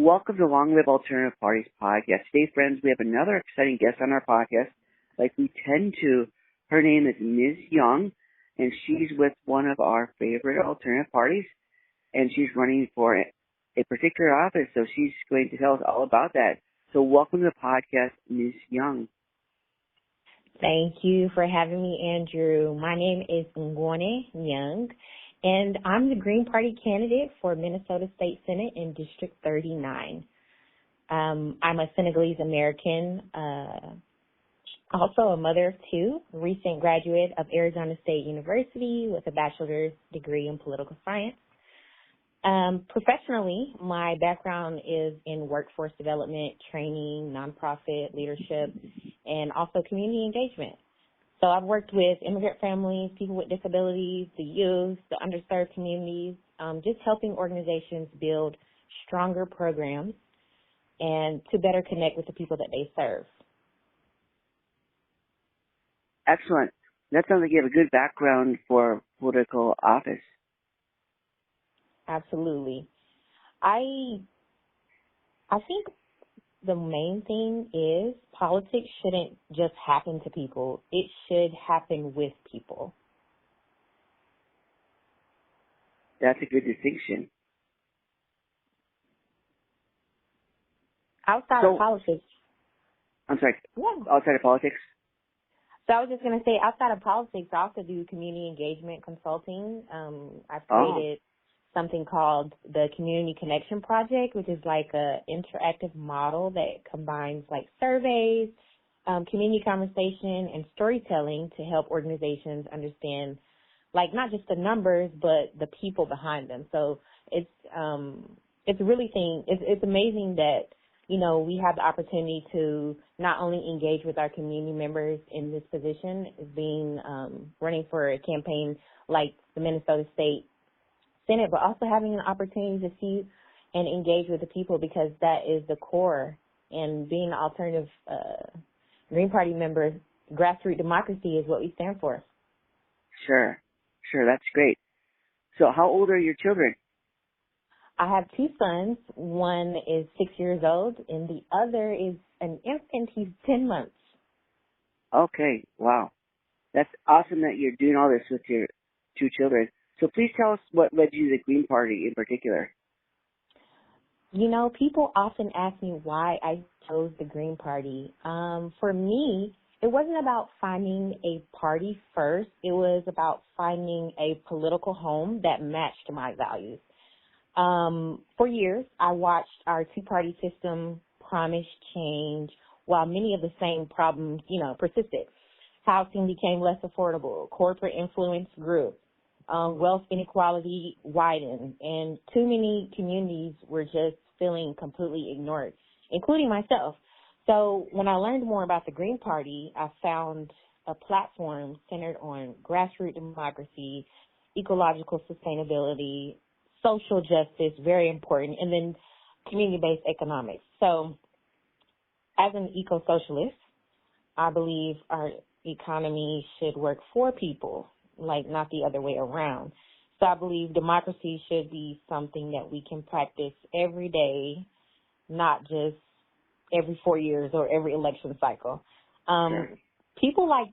Welcome to Long Live Alternative Parties podcast. Today, friends, we have another exciting guest on our podcast, like we tend to. Her name is Ms. Young, and she's with one of our favorite alternative parties, and she's running for a particular office, so she's going to tell us all about that. So welcome to the podcast, Ms. Young. Thank you for having me, Andrew. My name is Ngone Niang, and I'm the Green Party candidate for Minnesota State Senate in District 39. I'm a Senegalese American, also a mother of two, recent graduate of Arizona State University with a bachelor's degree in political science. Professionally, my background is in workforce development, training, nonprofit leadership, and also community engagement. So I've worked with immigrant families, people with disabilities, the youth, the underserved communities, just helping organizations build stronger programs and to better connect with the people that they serve. Excellent. That sounds like you have a good background for political office. Absolutely. I think the main thing is politics shouldn't just happen to people. It should happen with people. That's a good distinction. Outside of politics. I'm sorry. Yeah. Outside of politics? So I was just going to say, outside of politics, I also do community engagement consulting. I've created something called the Community Connection Project, which is like a interactive model that combines like surveys, community conversation, and storytelling to help organizations understand like not just the numbers, but the people behind them. So it's amazing that, you know, we have the opportunity to not only engage with our community members in this position, being running for a campaign like the Minnesota State Senate, but also having an opportunity to see and engage with the people, because that is the core. And being an alternative Green Party member, grassroots democracy is what we stand for. Sure, that's great. So how old are your children? I have two sons. One is 6 years old, and the other is an infant. He's 10 months. Okay, wow. That's awesome that you're doing all this with your two children. So please tell us what led you to the Green Party in particular. You know, people often ask me why I chose the Green Party. For me, it wasn't about finding a party first. It was about finding a political home that matched my values. For years, I watched our two-party system promise change while many of the same problems, persisted. Housing became less affordable. Corporate influence grew. Wealth inequality widened, and too many communities were just feeling completely ignored, including myself. So when I learned more about the Green Party, I found a platform centered on grassroots democracy, ecological sustainability, social justice, very important, and then community-based economics. So as an eco-socialist, I believe our economy should work for people, like not the other way around. So I believe democracy should be something that we can practice every day, not just every 4 years or every election cycle. Sure. People like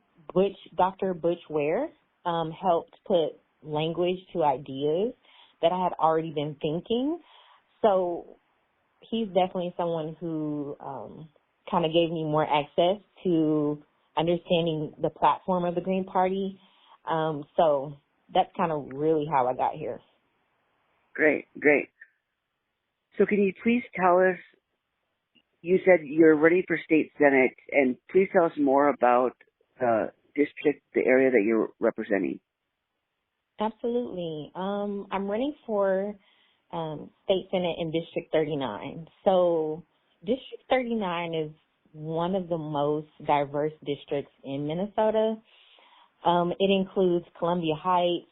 Dr. Butch Ware helped put language to ideas that I had already been thinking. So he's definitely someone who kind of gave me more access to understanding the platform of the Green Party. So that's kind of really how I got here. Great. So can you please tell us, you said you're ready for state senate, and please tell us more about the district, the area that you're representing. Absolutely. I'm running for state senate in District 39. So District 39 is one of the most diverse districts in Minnesota. It includes Columbia Heights,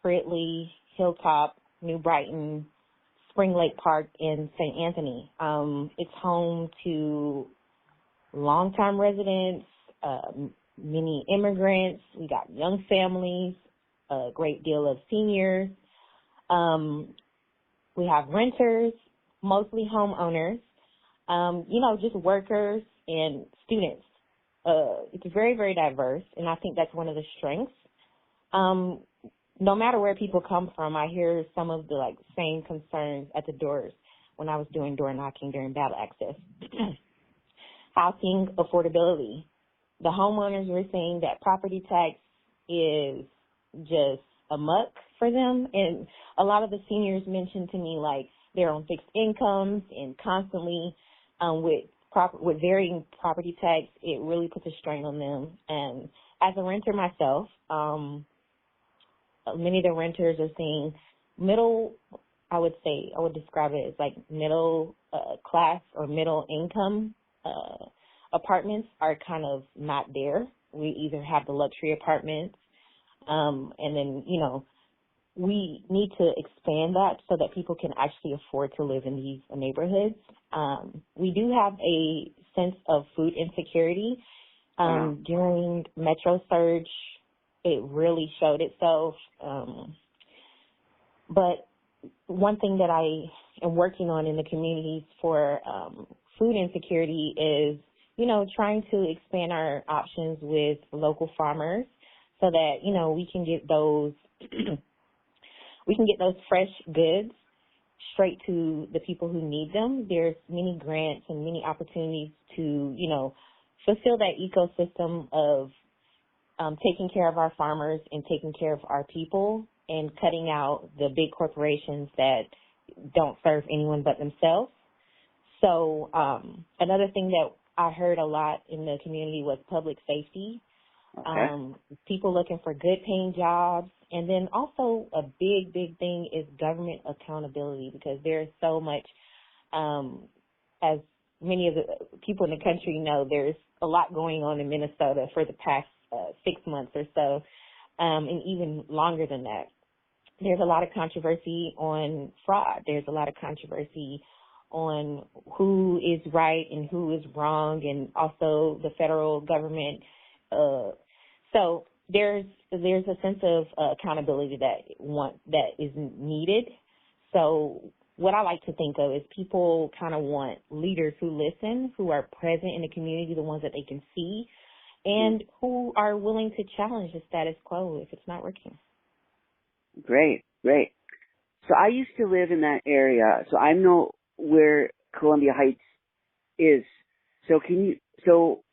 Fridley, Hilltop, New Brighton, Spring Lake Park, and St. Anthony. It's home to longtime residents, many immigrants. We got young families, a great deal of seniors. We have renters, mostly homeowners, just workers and students. It's very, very diverse, and I think that's one of the strengths. No matter where people come from, I hear some of the same concerns at the doors when I was doing door knocking during battle access. Housing affordability. The homeowners were saying that property tax is just a muck for them, and a lot of the seniors mentioned to me they're on fixed incomes and constantly with varying property tax, it really puts a strain on them. And as a renter myself, many of the renters are seeing I would describe it as middle class or middle income apartments are kind of not there. We either have the luxury apartments, and then, we need to expand that so that people can actually afford to live in these neighborhoods. We do have a sense of food insecurity. During Metro Surge, it really showed itself. But one thing that I am working on in the communities for food insecurity is, trying to expand our options with local farmers so that, we can get those fresh goods straight to the people who need them. There's many grants and many opportunities to, fulfill that ecosystem of taking care of our farmers and taking care of our people and cutting out the big corporations that don't serve anyone but themselves. So another thing that I heard a lot in the community was public safety. Okay. People looking for good paying jobs. And then also a big, big thing is government accountability, because there's so much, as many of the people in the country know, there's a lot going on in Minnesota for the past 6 months or so, and even longer than that. There's a lot of controversy on fraud. There's a lot of controversy on who is right and who is wrong, and also the federal government. So there's a sense of accountability that is needed. So what I like to think of is people kind of want leaders who listen, who are present in the community, the ones that they can see, and who are willing to challenge the status quo if it's not working. Great. So I used to live in that area, so I know where Columbia Heights is. So can you tell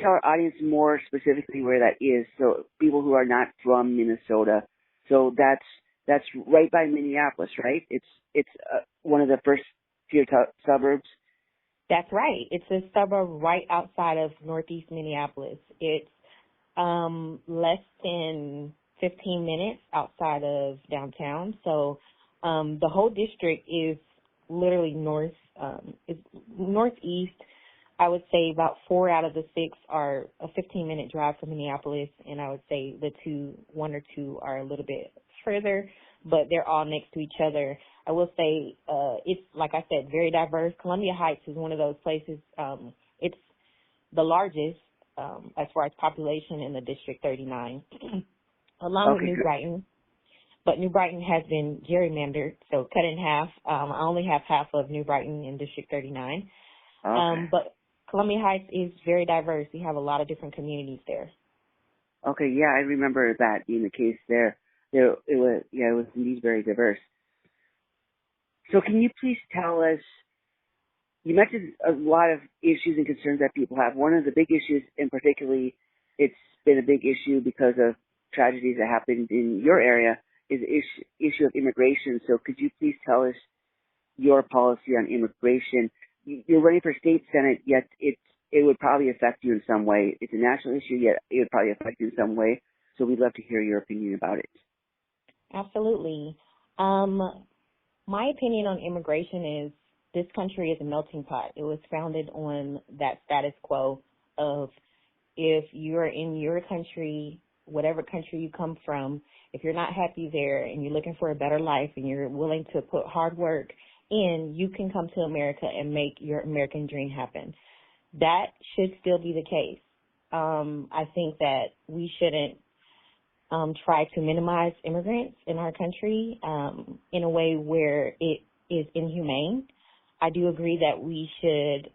our audience more specifically where that is? So people who are not from Minnesota. So that's right by Minneapolis, right? It's one of the first tier suburbs. That's right. It's a suburb right outside of northeast Minneapolis. It's less than 15 minutes outside of downtown. So the whole district is literally is northeast. I would say about 4 out of the 6 are a 15-minute drive from Minneapolis, and I would say one or two are a little bit further, but they're all next to each other. I will say it's, like I said, very diverse. Columbia Heights is one of those places. It's the largest as far as population in the District 39, along with New Brighton. But New Brighton has been gerrymandered, so cut in half. I only have half of New Brighton in District 39. But Columbia Heights is very diverse. We have a lot of different communities there. Okay, yeah, I remember that being the case there. It was indeed very diverse. So can you please tell us, you mentioned a lot of issues and concerns that people have. One of the big issues, and particularly it's been a big issue because of tragedies that happened in your area, is the issue of immigration. So could you please tell us your policy on immigration? You're running for state senate, yet it would probably affect you in some way. It's a national issue, yet it would probably affect you in some way. So we'd love to hear your opinion about it. Absolutely. My opinion on immigration is this country is a melting pot. It was founded on that status quo of if you're in your country, whatever country you come from, if you're not happy there and you're looking for a better life and you're willing to put hard work in, you can come to America and make your American dream happen. That should still be the case. I think that we shouldn't try to minimize immigrants in our country in a way where it is inhumane. I do agree that we should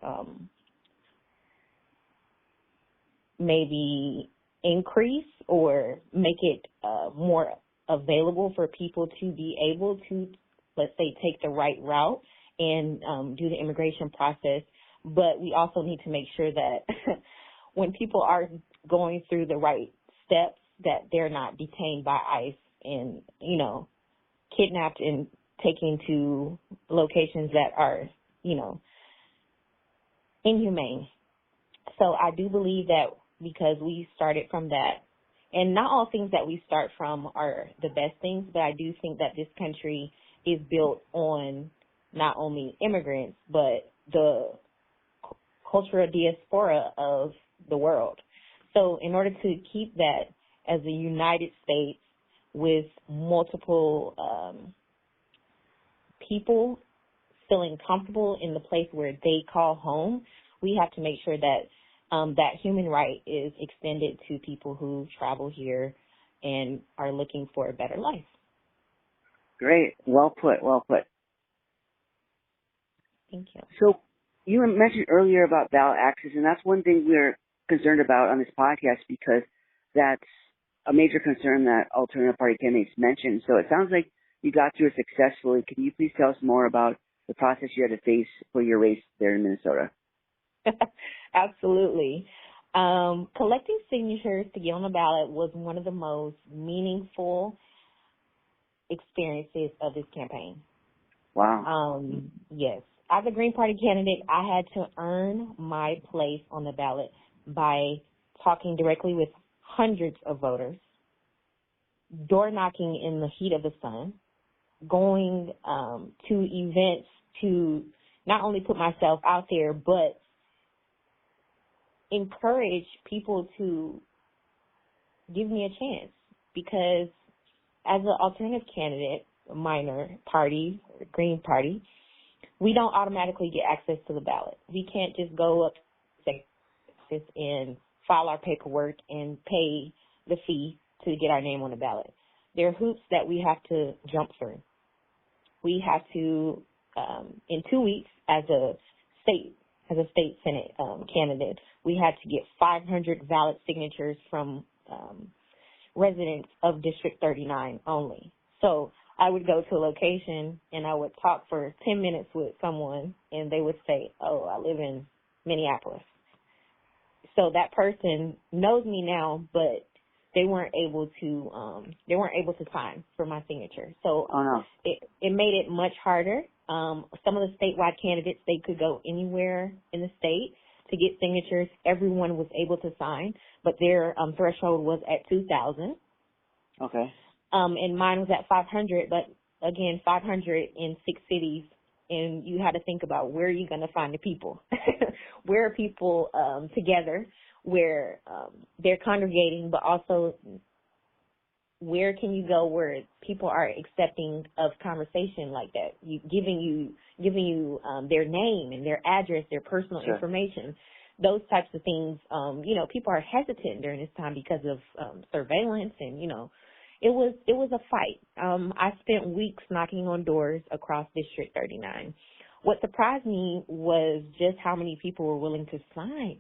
maybe increase or make it more available for people to be able to, let's say, take the right route and do the immigration process. But we also need to make sure that when people are going through the right steps, that they're not detained by ICE and, kidnapped and taken to locations that are, inhumane. So I do believe that because we started from that, and not all things that we start from are the best things, but I do think that this country is built on not only immigrants, but the cultural diaspora of the world. So in order to keep that as a United States with multiple people feeling comfortable in the place where they call home, we have to make sure that that human right is extended to people who travel here and are looking for a better life. Great. Well put. Well put. Thank you. So you mentioned earlier about ballot access, and that's one thing we're concerned about on this podcast because that's a major concern that alternative party candidates mentioned. So it sounds like you got through it successfully. Can you please tell us more about the process you had to face for your race there in Minnesota? Absolutely. Collecting signatures to get on the ballot was one of the most meaningful experiences of this campaign. Wow. Yes. As a Green Party candidate, I had to earn my place on the ballot by talking directly with hundreds of voters, door knocking in the heat of the sun, going to events to not only put myself out there, but encourage people to give me a chance. Because as an alternative candidate, minor party, Green Party, we don't automatically get access to the ballot. We can't just go up and file our paperwork and pay the fee to get our name on the ballot. There are hoops that we have to jump through. We have to, in 2 weeks, as a state Senate candidate, we had to get 500 valid signatures from residents of District 39 only. So I would go to a location and I would talk for 10 minutes with someone and they would say, "Oh, I live in Minneapolis." So that person knows me now, but they weren't able to sign for my signature. So it made it much harder. Some of the statewide candidates, they could go anywhere in the state to get signatures. Everyone was able to sign, but their threshold was at 2,000. Okay. And mine was at 500, but again, 500 in 6 cities, and you had to think about where are you going to find the people? Where are people together, where they're congregating, but also where can you go where people are accepting of conversation like that, giving you their name and their address, their personal information, those types of things. People are hesitant during this time because of surveillance, and it was a fight. I spent weeks knocking on doors across District 39. What surprised me was just how many people were willing to sign.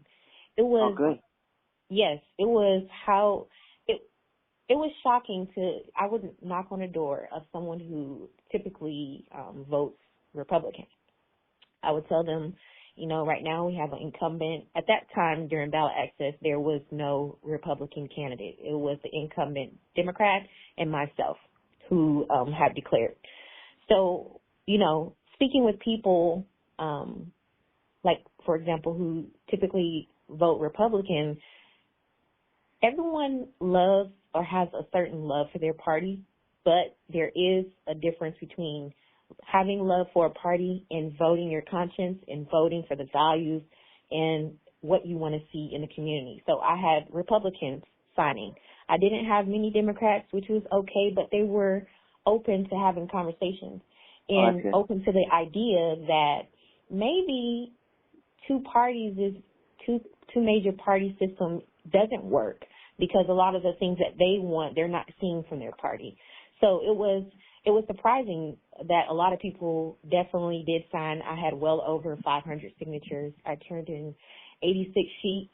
It was good. Yes, it was it was shocking I would knock on a door of someone who typically votes Republican. I would tell them, right now we have an incumbent. At that time during ballot access, there was no Republican candidate. It was the incumbent Democrat and myself who had declared. So, speaking with people, like, for example, who typically vote Republican, everyone loves or has a certain love for their party, but there is a difference between having love for a party and voting your conscience and voting for the values and what you want to see in the community. So I had Republicans signing. I didn't have many Democrats, which was okay, but they were open to having conversations and open to the idea that maybe two major party system doesn't work, because a lot of the things that they want, they're not seeing from their party. So it was it was surprising that a lot of people definitely did sign. I had well over 500 signatures. I turned in 86 sheets,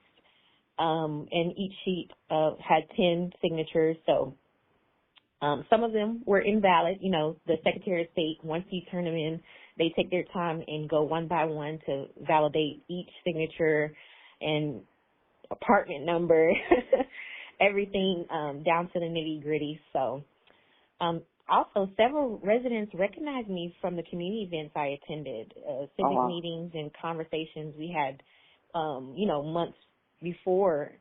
and each sheet had 10 signatures. So some of them were invalid. You know, the Secretary of State, once you turn them in, they take their time and go one by one to validate each signature and apartment number, everything down to the nitty gritty. So also, several residents recognized me from the community events I attended, civic meetings and conversations we had, months before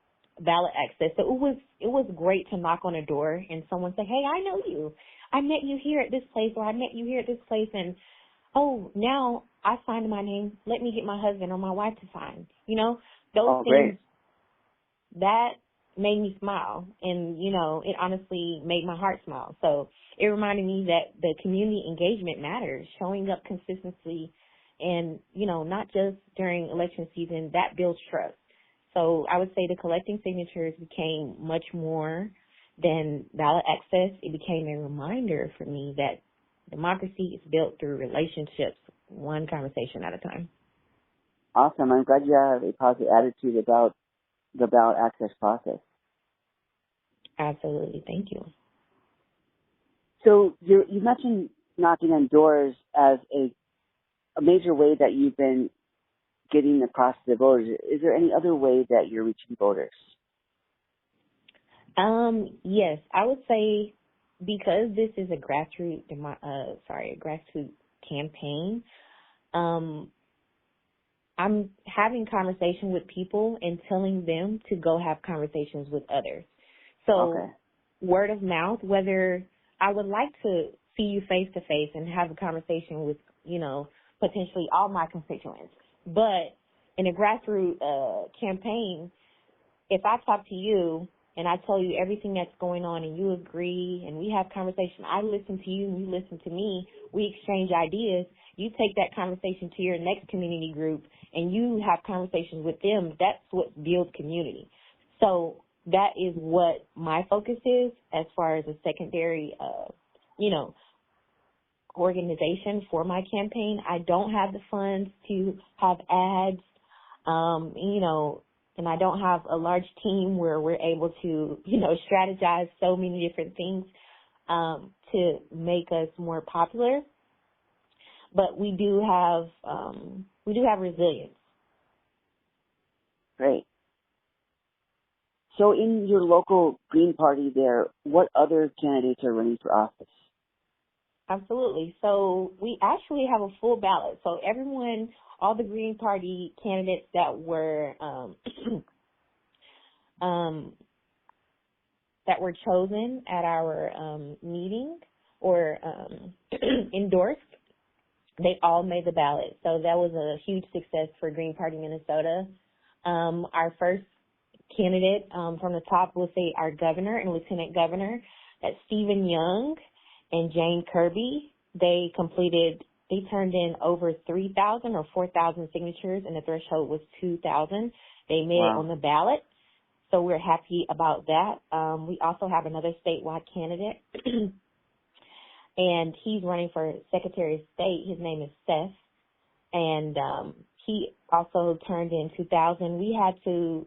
ballot access. So it was great to knock on a door and someone say, "Hey, I know you. I met you here at this place, or I met you here at this place, and oh, now I signed my name. Let me get my husband or my wife to sign." You know, those things that made me smile, and it honestly made my heart smile. So it reminded me that the community engagement matters, showing up consistently, and not just during election season. That builds trust. So I would say the collecting signatures became much more than ballot access. It became a reminder for me that democracy is built through relationships, one conversation at a time. Awesome. I'm glad you have a positive attitude about the ballot access process. Absolutely. Thank you. So you mentioned knocking on doors as a major way that you've been getting across to the voters. Is there any other way that you're reaching voters? Yes, I would say because this is a grassroots campaign. I'm having conversation with people and telling them to go have conversations with others. So word of mouth, whether I would like to see you face to face and have a conversation with, potentially all my constituents. But in a grassroots campaign, if I talk to you and I tell you everything that's going on and you agree and we have conversation, I listen to you and you listen to me, we exchange ideas, you take that conversation to your next community group and you have conversations with them, that's what builds community. So that is what my focus is as far as a secondary, organization for my campaign. I don't have the funds to have ads, and I don't have a large team where we're able to, strategize so many different things to make us more popular. But we do have resilience. Great. So in your local Green Party there, what other candidates are running for office? Absolutely. So we actually have a full ballot. So all the Green Party candidates that were that were chosen at our meeting or endorsed, they all made the ballot. So that was a huge success for Green Party Minnesota. Our first candidate from the top, we'll say our governor and lieutenant governor, that's Stephen Young and Jane Kirby. They turned in over 3,000 or 4,000 signatures, and the threshold was 2,000. They made it on the ballot, so we're happy about that. We also have another statewide candidate, and he's running for Secretary of State. His name is Seth, and he also turned in 2,000. We had to,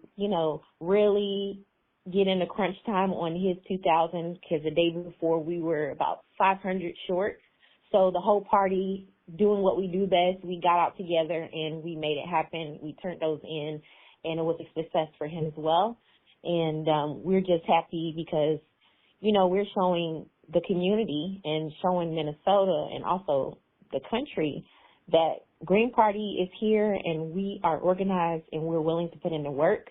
really get in the crunch time on his 2,000 because the day before we were about 500 short. So the whole party doing what we do best, we got out together and we made it happen. We turned those in, and it was a success for him as well. And we're just happy because, we're showing the community and showing Minnesota and also the country that Green Party is here and we are organized and we're willing to put in the work.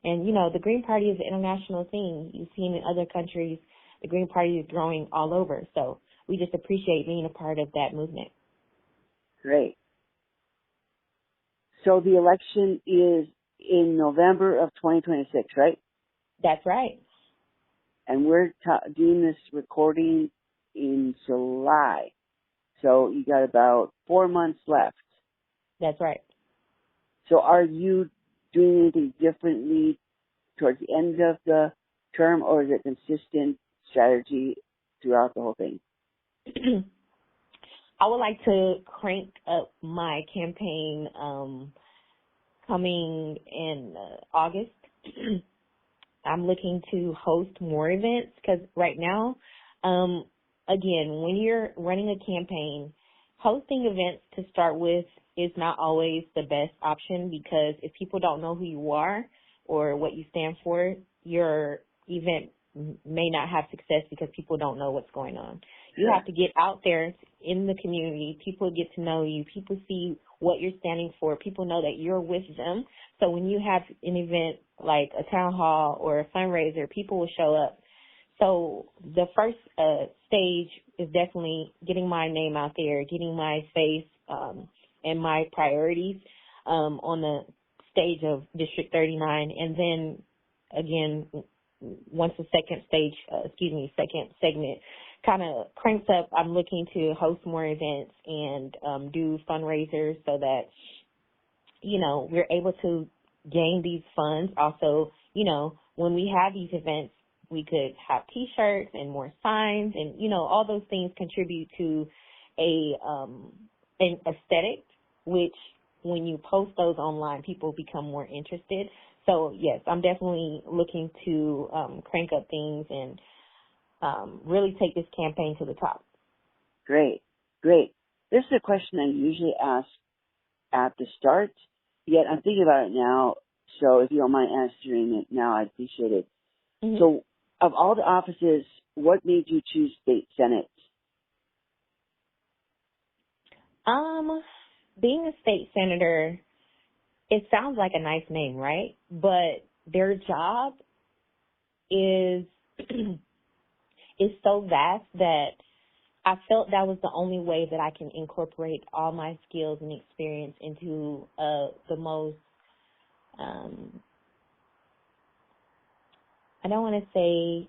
And, the Green Party is an international thing. You've seen in other countries, the Green Party is growing all over. So we just appreciate being a part of that movement. Great. So the election is in November of 2026, right? That's right. And we're doing this recording in July. So you got about 4 months left. That's right. So are you doing anything differently towards the end of the term, or is it consistent strategy throughout the whole thing? I would like to crank up my campaign coming in August. I'm looking to host more events because right now, again, when you're running a campaign, hosting events to start with is not always the best option because if people don't know who you are or what you stand for, your event may not have success because people don't know what's going on. You have to get out there in the community. People get to know you. People see what you're standing for. People know that you're with them. So when you have an event like a town hall or a fundraiser, people will show up. So the first stage is definitely getting my name out there, getting my face and my priorities on the stage of District 39. And then, again, once the second segment kind of cranks up, I'm looking to host more events and do fundraisers so that, we're able to gain these funds. Also, when we have these events, we could have T-shirts and more signs and, all those things contribute to an aesthetic, which when you post those online, people become more interested. So, yes, I'm definitely looking to crank up things and really take this campaign to the top. Great. This is a question I usually ask at the start, yet I'm thinking about it now, so if you don't mind answering it now, I'd appreciate it. Mm-hmm. So, of all the offices, what made you choose state senate? Being a state senator, it sounds like a nice name, right? But their job is is so vast that I felt that was the only way that I can incorporate all my skills and experience into the most, I don't want to say,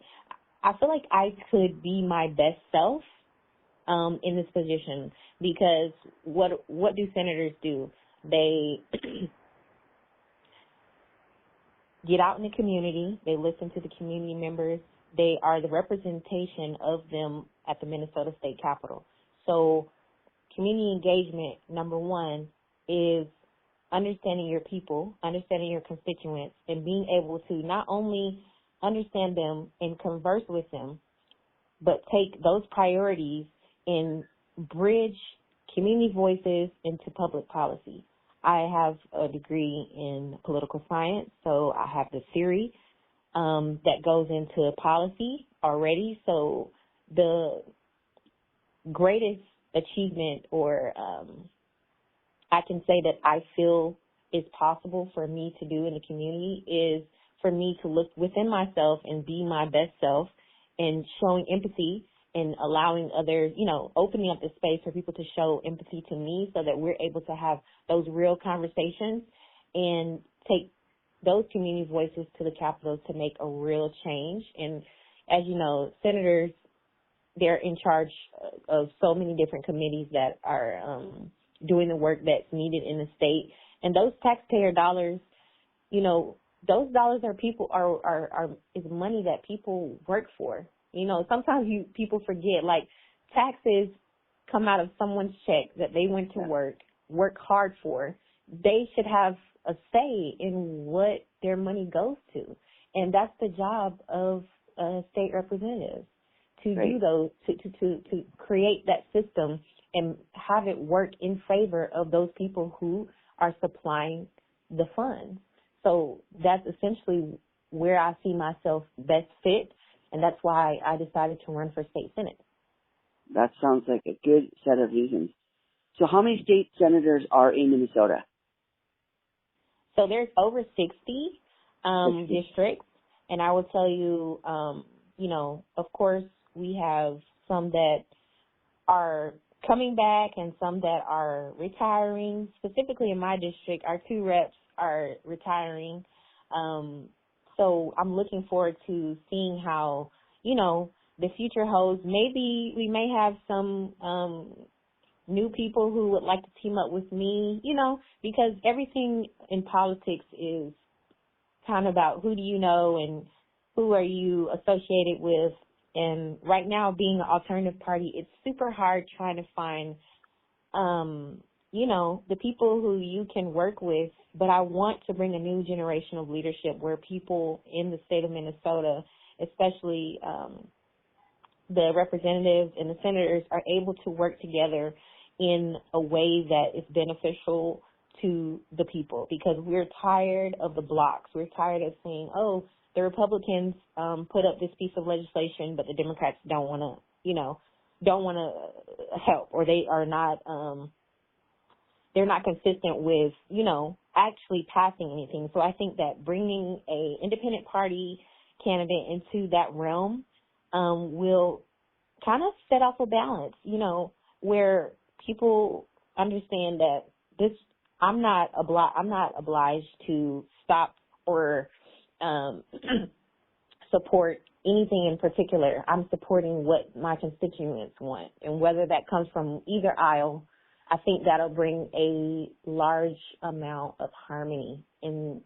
I feel like I could be my best self in this position because what do senators do? They get out in the community. They listen to the community members. They are the representation of them at the Minnesota State Capitol. So community engagement, number one, is understanding your people, understanding your constituents, and being able to not only understand them and converse with them, but take those priorities and bridge community voices into public policy. I have a degree in political science, so I have the theory that goes into policy already. So the greatest achievement, or I can say that I feel is possible for me to do in the community, is for me to look within myself and be my best self and showing empathy and allowing others, opening up the space for people to show empathy to me so that we're able to have those real conversations and take those community voices to the Capitol to make a real change. And as you know, senators, they're in charge of so many different committees that are doing the work that's needed in the state. And those taxpayer dollars, those dollars is money that people work for. Sometimes people forget, like, taxes come out of someone's check that they went to work hard for. They should have a say in what their money goes to. And that's the job of a state representative, to do those, to create that system and have it work in favor of those people who are supplying the funds. So that's essentially where I see myself best fit, and that's why I decided to run for state senate. That sounds like a good set of reasons. So how many state senators are in Minnesota? So there's over 60 districts, and I will tell you, of course, we have some that are coming back and some that are retiring. Specifically in my district, our 2 reps are retiring. So I'm looking forward to seeing how, the future holds. Maybe we may have some new people who would like to team up with me, because everything in politics is kind of about who do you know and who are you associated with And right now, being an alternative party, it's super hard trying to find, the people who you can work with. But I want to bring a new generation of leadership where people in the state of Minnesota, especially the representatives and the senators, are able to work together in a way that is beneficial to the people, because we're tired of the blocks. We're tired of saying, oh, the Republicans put up this piece of legislation, but the Democrats don't want to help, or they are not they're not consistent with, actually passing anything. So I think that bringing a independent party candidate into that realm will kind of set off a balance, where people understand that I'm not obliged to stop or support anything in particular. I'm supporting what my constituents want, and whether that comes from either aisle, I think that'll bring a large amount of harmony in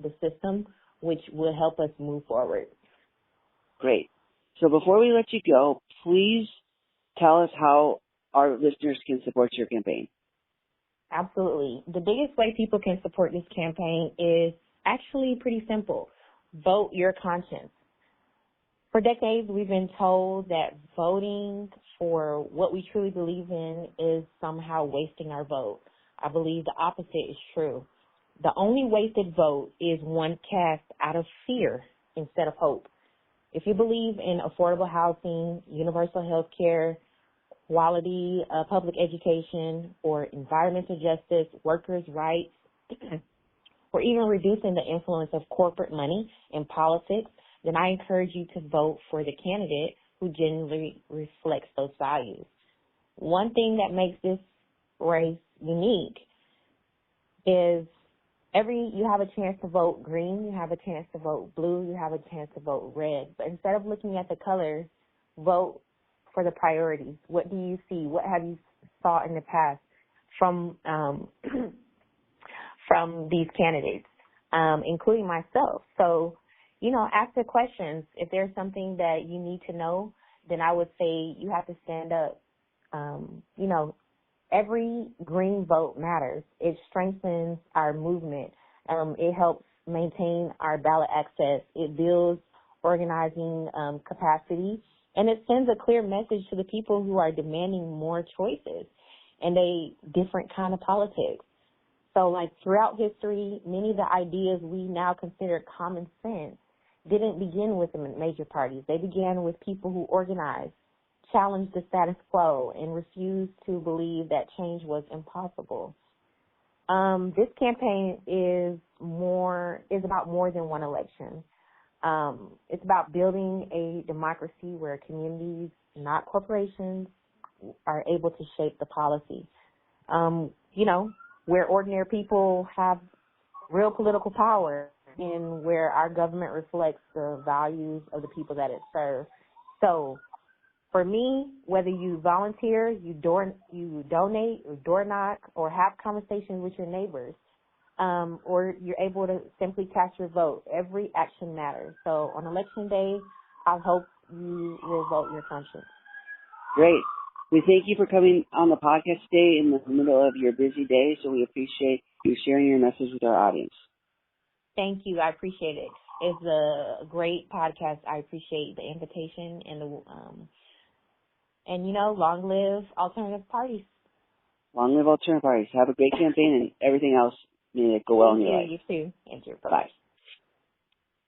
the system, which will help us move forward. Great. So before we let you go, please tell us how our listeners can support your campaign. Absolutely. The biggest way people can support this campaign is actually pretty simple. Vote your conscience. For decades, we've been told that voting for what we truly believe in is somehow wasting our vote. I believe the opposite is true. The only wasted vote is one cast out of fear instead of hope. If you believe in affordable housing, universal health care, quality public education, or environmental justice, workers' rights, or even reducing the influence of corporate money in politics, then I encourage you to vote for the candidate who genuinely reflects those values. One thing that makes this race unique is you have a chance to vote green, you have a chance to vote blue, you have a chance to vote red. But instead of looking at the colors, vote for the priorities. What do you see? What have you saw in the past from from these candidates, including myself? So, ask the questions. If there's something that you need to know, then I would say you have to stand up. Every green vote matters. It strengthens our movement. It helps maintain our ballot access. It builds organizing capacity. And it sends a clear message to the people who are demanding more choices and a different kind of politics. So, throughout history, many of the ideas we now consider common sense didn't begin with the major parties. They began with people who organized, challenged the status quo, and refused to believe that change was impossible. This campaign is about more than one election. It's about building a democracy where communities, not corporations, are able to shape the policy. Where ordinary people have real political power, and where our government reflects the values of the people that it serves. So, for me, whether you volunteer, you donate, or door knock, or have conversations with your neighbors, or you're able to simply cast your vote, every action matters. So on Election Day, I hope you will vote your conscience. Great. We thank you for coming on the podcast today in the middle of your busy day, so we appreciate you sharing your message with our audience. Thank you. I appreciate it. It's a great podcast. I appreciate the invitation and long live alternative parties. Long live alternative parties. Have a great campaign and everything else. May it go well in your life. You too, Andrew. Bye-bye. Bye.